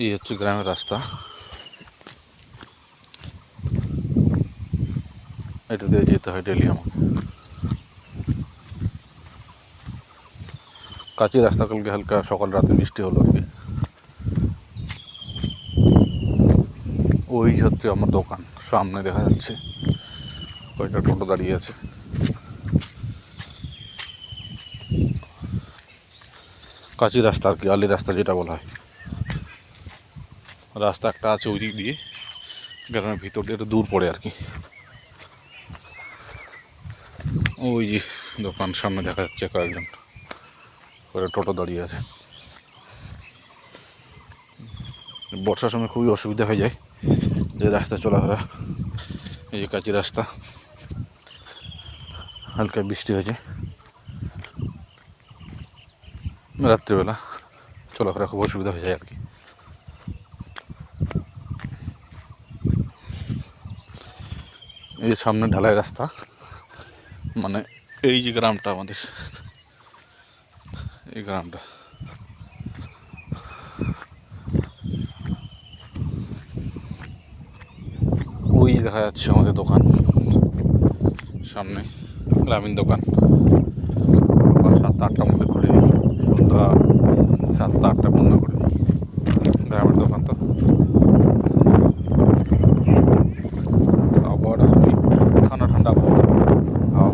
এই হচ্ছে গ্রামের রাস্তা। এটা দিয়ে যেতে হয় ডেলি আমাকে। কাঁচি রাস্তা, কালকে হালকা সকাল রাতে বৃষ্টি হলো আর কি। ওই হচ্ছে আমার দোকান, সামনে দেখা যাচ্ছে কয়টা টোটো দাঁড়িয়ে আছে। কাঁচি রাস্তা আর কি, আলি রাস্তা যেটা বলা হয়। রাস্তা একটা আছে ওই দিক দিয়ে, গ্রামের ভিতর দিয়ে একটু দূর পড়ে আর কি। ওই যে দোকান সামনে দেখা যাচ্ছে কয়েকজন করে টোটো দাঁড়িয়ে আছে। বর্ষার সময় খুবই অসুবিধা হয়ে যায় যে রাস্তা চলাফেরা। এই যে কাঁচি রাস্তা, হালকা বৃষ্টি হয়েছে, রাত্রিবেলা চলাফেরা খুব অসুবিধা হয়ে যায় আর কি। এই যে সামনে ঢালাই রাস্তা, মানে এই যে গ্রামটা আমাদের, এই গ্রামটা ওই দেখা যাচ্ছে আমাদের দোকান সামনে, গ্রামীণ দোকান। সকাল 7-8টার মধ্যে খুলে দিই, সন্ধ্যা 7-8টা বন্ধ করে দিই। গ্রামের দোকান তো আবহাওয়াটা ঠান্ডা ঠান্ডা হাওয়া,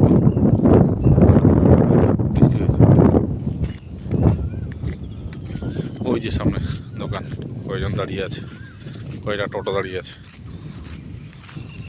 বৃষ্টি হয়েছে। ওই যে সামনে দোকান, কয়জন দাঁড়িয়ে আছে, কয়টা টোটো দাঁড়িয়ে আছে।